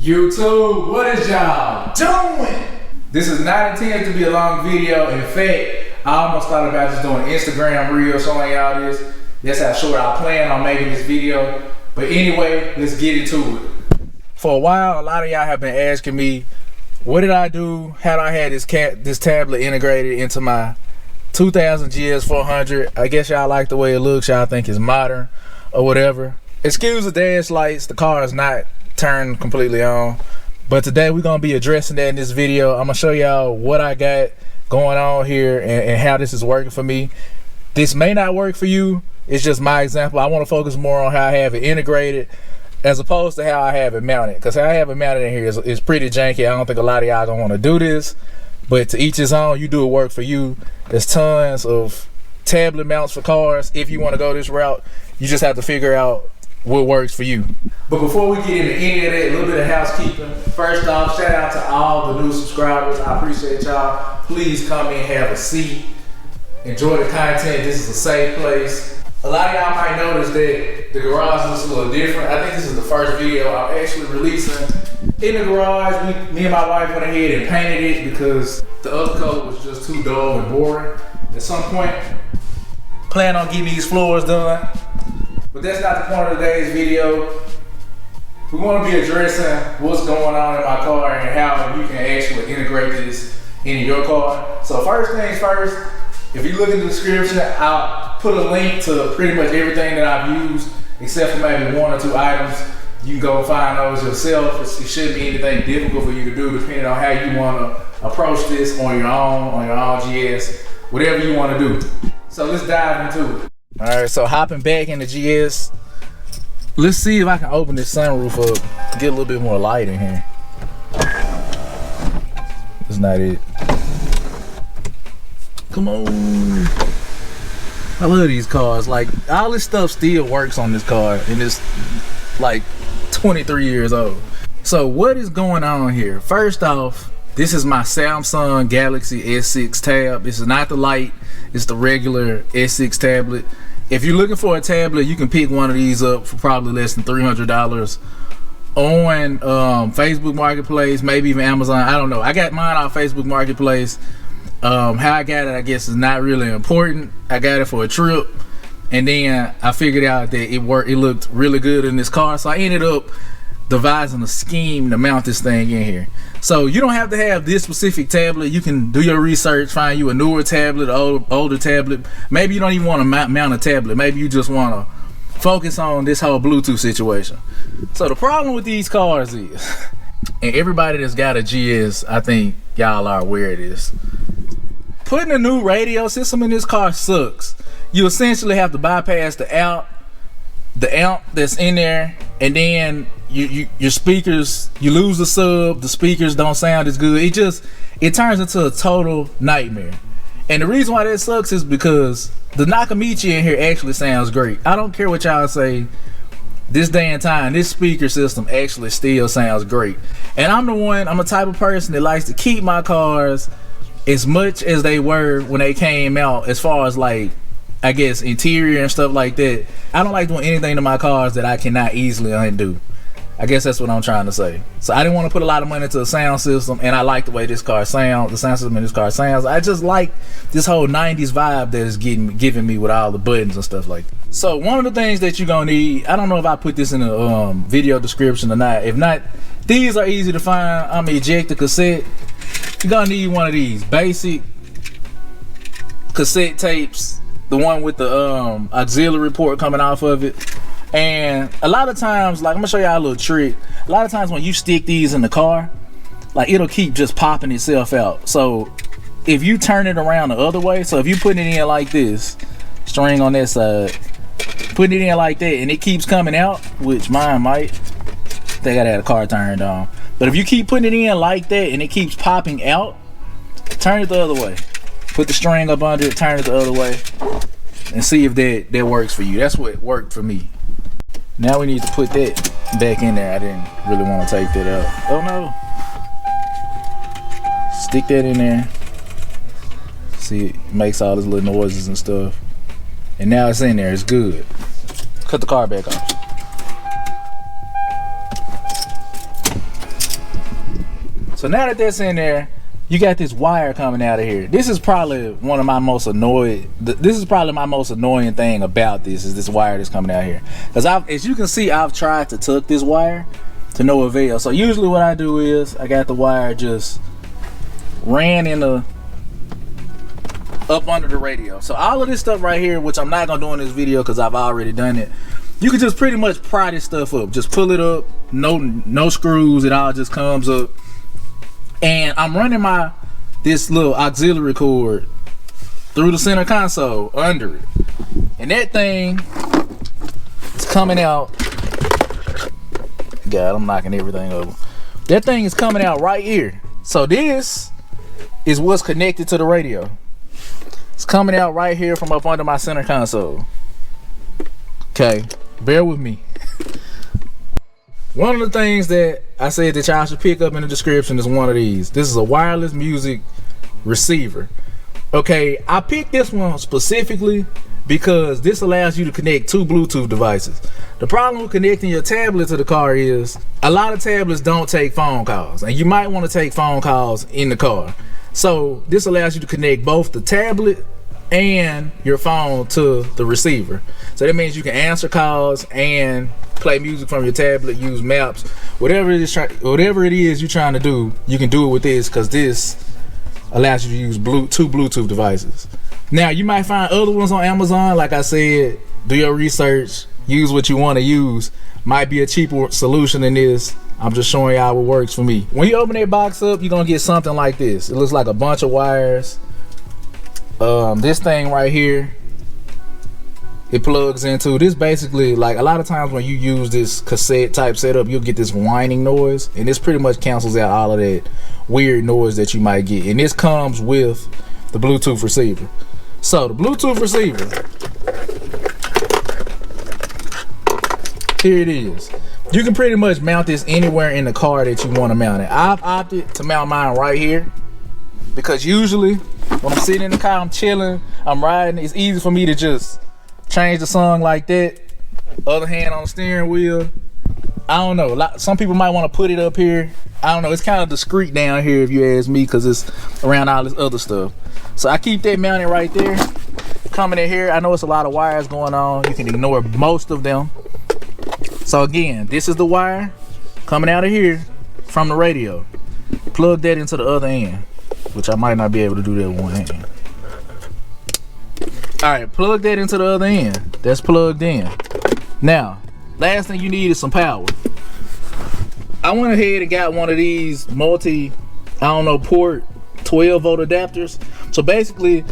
YouTube, what is y'all doing? This is not intended to be a long video. In fact, I almost thought about just doing an Instagram reel showing y'all this. That's how short I plan on making this video. But anyway, let's get into it. For a while, a lot of y'all have been asking me, what did I do? How did I have this tablet integrated into my 2000 GS 400? I guess y'all like the way it looks. Y'all think it's modern or whatever. Excuse the dash lights. The car is not turned completely on. But today we're going to be addressing that in this video. I'm going to show y'all what I got going on here and how this is working for me. This may not work for you. It's just my example. I want to focus more on how I have it integrated as opposed to how I have it mounted. Because how I have it mounted in here is pretty janky. I don't think a lot of y'all going to want to do this. But to each his own, you do it work for you. There's tons of tablet mounts for cars. If you want to go this route, you just have to figure out what works for you. But before we get into any of that, a little bit of housekeeping. First off, shout out to all the new subscribers. I appreciate y'all. Please come in, have a seat, enjoy the content. This is a safe place. A lot of y'all might notice that the garage looks a little different. I think this is the first video I'm actually releasing in the garage. Me and my wife went ahead and painted it because the other color was just too dull and boring. At some point, plan on getting these floors done. But that's not the point of today's video. We want to be addressing what's going on in my car and how you can actually integrate this into your car. So first things first, if you look in the description, I'll put a link to pretty much everything that I've used, except for maybe one or two items. You can go find those yourself. It shouldn't be anything difficult for you to do, depending on how you want to approach this on your own GS, whatever you want to do. So let's dive into it. All right, so hopping back in the GS, let's see if I can open this sunroof up, get a little bit more light in here. That's not it. Come on. I love these cars. Like, all this stuff still works on this car, and it's like 23 years old. So what is going on here? First off, this is my Samsung Galaxy S6 tab. This is not the light, it's the regular S6 tablet. If you're looking for a tablet, you can pick one of these up for probably less than $300 on Facebook Marketplace, maybe even Amazon. I don't know. I got mine on Facebook Marketplace. How I got it, I guess, is not really important. I got it for a trip, and then I figured out that it looked really good in this car, so I ended up devising a scheme to mount this thing in here. So you don't have to have this specific tablet. You can do your research, find you a newer tablet, older tablet. Maybe you don't even want to mount a tablet. Maybe you just want to focus on this whole Bluetooth situation. So the problem with these cars is, and everybody that's got a GS, I think y'all are aware of this, putting a new radio system in this car sucks. You essentially have to bypass the amp that's in there, and then your speakers, you lose the sub, the speakers don't sound as good. It turns into a total nightmare. And the reason why that sucks is because the Nakamichi in here actually sounds great. I don't care what y'all say, this day and time, this speaker system actually still sounds great. And I'm the type of person that likes to keep my cars as much as they were when they came out, as far as, like, I guess, interior and stuff like that. I don't like doing anything to my cars that I cannot easily undo. I guess that's what I'm trying to say. So I didn't want to put a lot of money into the sound system, and I like the way this car sounds, the sound system in this car sounds. I just like this whole 90s vibe that is giving me with all the buttons and stuff like that. So one of the things that you're gonna need, I don't know if I put this in the video description or not. If not, these are easy to find. I'm gonna eject the cassette. You're gonna need one of these basic cassette tapes, the one with the auxiliary port coming off of it. And a lot of times, like, I'm gonna show y'all a little trick. A lot of times when you stick these in the car, like, it'll keep just popping itself out. So if you turn it around the other way, so if you put it in like this, string on that side, putting it in like that, and it keeps coming out, which mine might, they gotta have the car turned on. But if you keep putting it in like that and it keeps popping out, turn it the other way. Put the string up under it, turn it the other way, and see if that works for you. That's what worked for me. Now we need to put that back in there. I didn't really want to take that out. Oh no. Stick that in there. See, it makes all these little noises and stuff. And now it's in there, it's good. Cut the car back off. So now that that's in there, you got this wire coming out of here. This is probably one of my most annoying. This is probably my most annoying thing about this is this wire that's coming out here. Because as you can see, I've tried to tuck this wire to no avail. So usually what I do is I got the wire just ran in the up under the radio. So all of this stuff right here, which I'm not gonna do in this video because I've already done it, you can just pretty much pry this stuff up. Just pull it up, no screws, it all just comes up. And I'm running this little auxiliary cord through the center console under it. And that thing is coming out. God, I'm knocking everything over. That thing is coming out right here. So this is what's connected to the radio. It's coming out right here from up under my center console. Okay, bear with me. One of the things that I said that y'all should pick up in the description is one of these. This is a wireless music receiver. Okay, I picked this one specifically because this allows you to connect 2 Bluetooth devices. The problem with connecting your tablet to the car is a lot of tablets don't take phone calls, and you might want to take phone calls in the car. So this allows you to connect both the tablet and your phone to the receiver. So that means you can answer calls and play music from your tablet, use maps, whatever it is you're trying to do, you can do it with this, because this allows you to use 2 Bluetooth devices. Now you might find other ones on Amazon. Like I said, do your research, use what you want to use. Might be a cheaper solution than this. I'm just showing y'all what works for me. When you open that box up, you're gonna get something like this. It looks like a bunch of wires. This thing right here, it plugs into this. Basically, like a lot of times when you use this cassette type setup, you'll get this whining noise, and this pretty much cancels out all of that weird noise that you might get. And this comes with the Bluetooth receiver. So the Bluetooth receiver, here it is. You can pretty much mount this anywhere in the car that you want to mount it. I've opted to mount mine right here because usually when I'm sitting in the car, I'm chilling, I'm riding, it's easy for me to just change the song like that. Other hand on the steering wheel. I don't know, some people might want to put it up here. I don't know, it's kind of discreet down here if you ask me, because it's around all this other stuff. So I keep that mounted right there. Coming in here, I know it's a lot of wires going on. You can ignore most of them. So again, this is the wire coming out of here from the radio. Plug that into the other end, which I might not be able to do that with one hand. Alright, plug that into the other end. That's plugged in. Now, last thing you need is some power. I went ahead and got one of these port 12 volt adapters. So basically,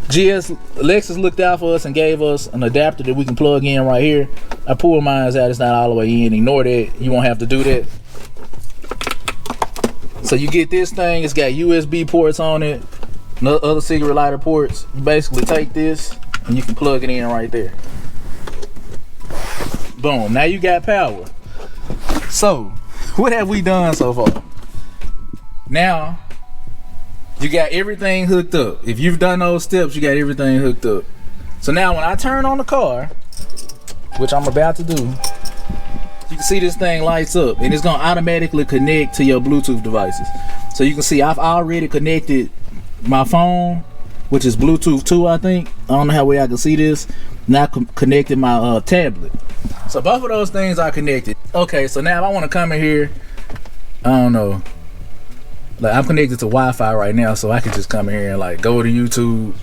Lexus looked out for us and gave us an adapter that we can plug in right here. I pulled mine out, it's not all the way in. Ignore that, you won't have to do that. So you get this thing, it's got USB ports on it, other cigarette lighter ports. You basically take this and you can plug it in right there. Boom, now you got power. So what have we done so far? Now you got everything hooked up. If you've done those steps, you got everything hooked up. So now when I turn on the car, which I'm about to do, you can see this thing lights up and it's gonna automatically connect to your Bluetooth devices. So you can see I've already connected my phone, which is Bluetooth 2, I think. I don't know how well I can see this. Now connected my tablet. So both of those things are connected. Okay, so now if I want to come in here, I don't know, like I'm connected to Wi-Fi right now, so I can just come in here and like go to YouTube,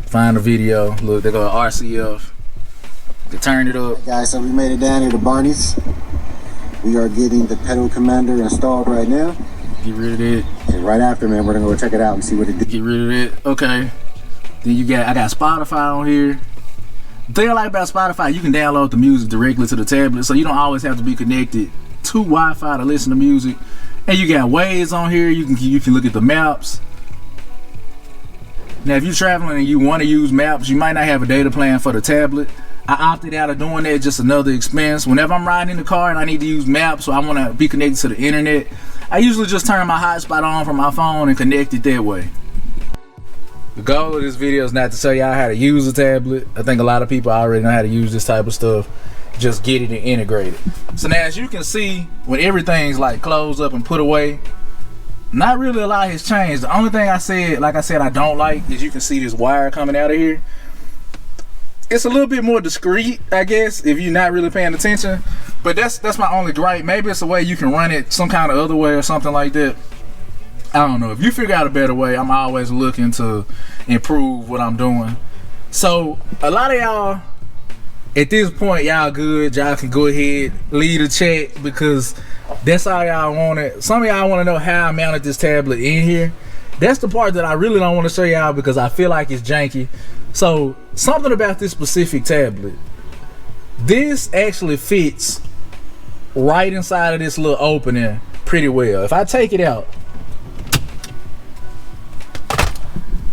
find a video. Look, they go to RCF. You can turn it up. Guys, so we made it down here to Barney's. We are getting the pedal commander installed right now. Get rid of it. And right after, man, we're gonna go check it out and see what it did. Get rid of it. Okay. Then I got Spotify on here. The thing I like about Spotify, you can download the music directly to the tablet, so you don't always have to be connected to Wi-Fi to listen to music. And you got Waze on here. You can look at the maps. Now, if you're traveling and you want to use maps, you might not have a data plan for the tablet. I opted out of doing that, just another expense. Whenever I'm riding in the car and I need to use maps, so I want to be connected to the internet, I usually just turn my hotspot on from my phone and connect it that way. The goal of this video is not to show y'all how to use a tablet. I think a lot of people already know how to use this type of stuff. just get it and integrate it. So now as you can see, when everything's like closed up and put away, not really a lot has changed. The only thing I said, like I said, I don't like is you can see this wire coming out of here. It's a little bit more discreet, I guess, if you're not really paying attention. But that's my only gripe. Maybe it's a way you can run it some kind of other way or something like that. I don't know. If you figure out a better way, I'm always looking to improve what I'm doing. So a lot of y'all at this point, y'all good. Y'all can go ahead, leave a chat, because that's how y'all want it. Some of y'all want to know how I mounted this tablet in here. That's the part that I really don't want to show y'all because I feel like it's janky. So something about this specific tablet, this actually fits right inside of this little opening pretty well. If I take it out,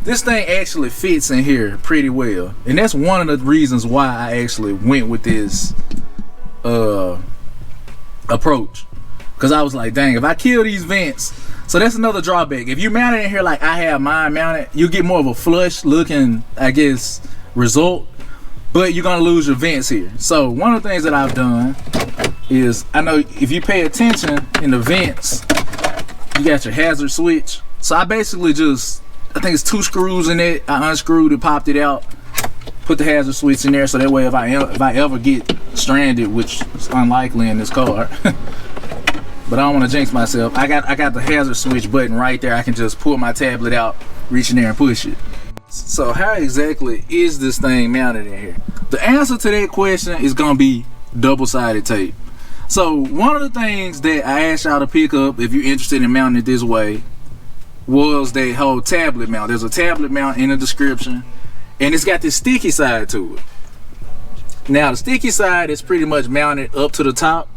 this thing actually fits in here pretty well, and that's one of the reasons why I actually went with this approach, because I was like, dang, if I kill these vents. So that's another drawback. If you mount it in here like I have mine mounted, you get more of a flush looking, I guess, result, but you're gonna lose your vents here. So one of the things that I've done is, I know if you pay attention in the vents, you got your hazard switch. So I basically just, I think it's 2 screws in it. I unscrewed it, popped it out, put the hazard switch in there, so that way if I ever get stranded, which is unlikely in this car, but I don't want to jinx myself, I got the hazard switch button right there. I can just pull my tablet out, reach in there and push it. So how exactly is this thing mounted in here? The answer to that question is gonna be double-sided tape. So one of the things that I asked y'all to pick up if you're interested in mounting it this way was that whole tablet mount. There's a tablet mount in the description, and it's got this sticky side to it. Now the sticky side is pretty much mounted up to the top,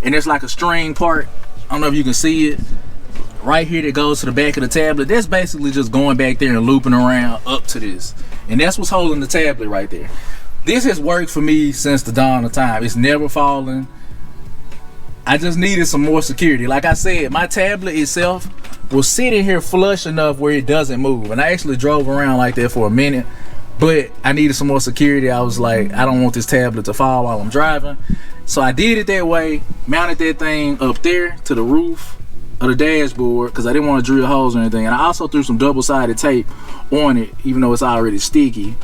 and there's like a string part, I don't know if you can see it, right here that goes to the back of the tablet. That's basically just going back there and looping around up to this, and that's what's holding the tablet right there. This has worked for me since the dawn of time. It's never fallen. I just needed some more security. Like I said, my tablet itself was sitting here flush enough where it doesn't move, and I actually drove around like that for a minute, but I needed some more security. I was like, I don't want this tablet to fall while I'm driving. So I did it that way, mounted that thing up there to the roof of the dashboard because I didn't want to drill holes or anything, and I also threw some double-sided tape on it even though it's already sticky.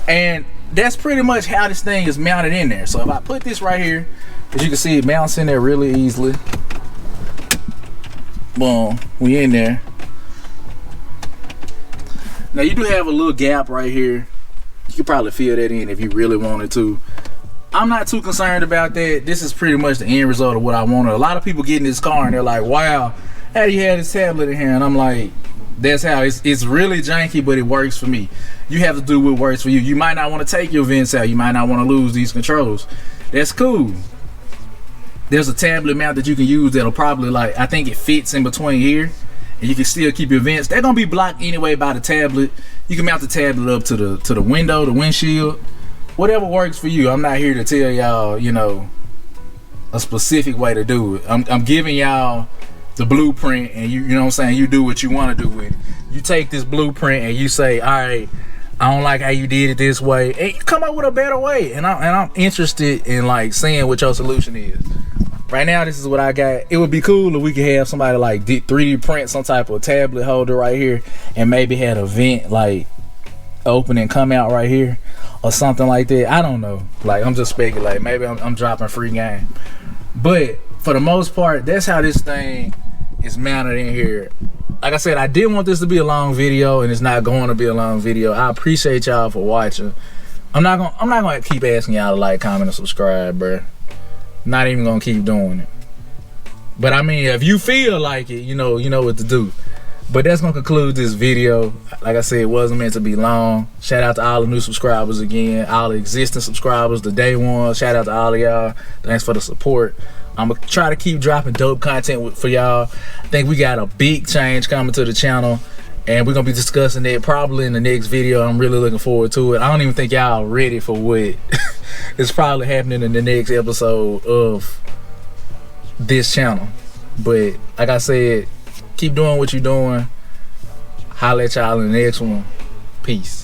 And that's pretty much how this thing is mounted in there. So if I put this right here, as you can see, it mounts in there really easily. Boom, we in there. Now you do have a little gap right here. You could probably fill that in if you really wanted to. I'm not too concerned about that. This is pretty much the end result of what I wanted. A lot of people get in this car and they're like, wow, how do you have this tablet in here? And I'm like, that's how it's really janky, but it works for me. You have to do what works for you. You might not want to take your vents out. You might not want to lose these controls. That's cool. There's a tablet mount that you can use that'll probably, like, I think it fits in between here, and you can still keep your vents. They're gonna be blocked anyway by the tablet. You can mount the tablet up to the window, the windshield, whatever works for you. I'm not here to tell y'all, you know, a specific way to do it. I'm giving y'all the blueprint, and you know what I'm saying, you do what you want to do with it. You take this blueprint and you say, all right, I don't like how you did it this way, and you come up with a better way. And I'm interested in like seeing what your solution is. Right now, this is what I got. It would be cool if we could have somebody like 3D print some type of tablet holder right here, and maybe had a vent like open and come out right here or something like that. I don't know. Like, I'm just speculating. Maybe I'm dropping free game. But for the most part, that's how this thing is mounted in here. Like I said, I didn't want this to be a long video, and it's not going to be a long video. I appreciate y'all for watching. I'm not gonna keep asking y'all to like, comment, and subscribe, bruh. Not even gonna keep doing it. But I mean, if you feel like it, you know what to do. But that's gonna conclude this video. Like I said, it wasn't meant to be long. Shout out to all the new subscribers again, all the existing subscribers, the day one. Shout out to all of y'all. Thanks for the support. I'm gonna try to keep dropping dope content for y'all. I think we got a big change coming to the channel, and we're gonna be discussing it probably in the next video. I'm really looking forward to it. I don't even think y'all ready for what is probably happening in the next episode of this channel. But like I said, keep doing what you're doing. Holla at y'all in the next one. Peace.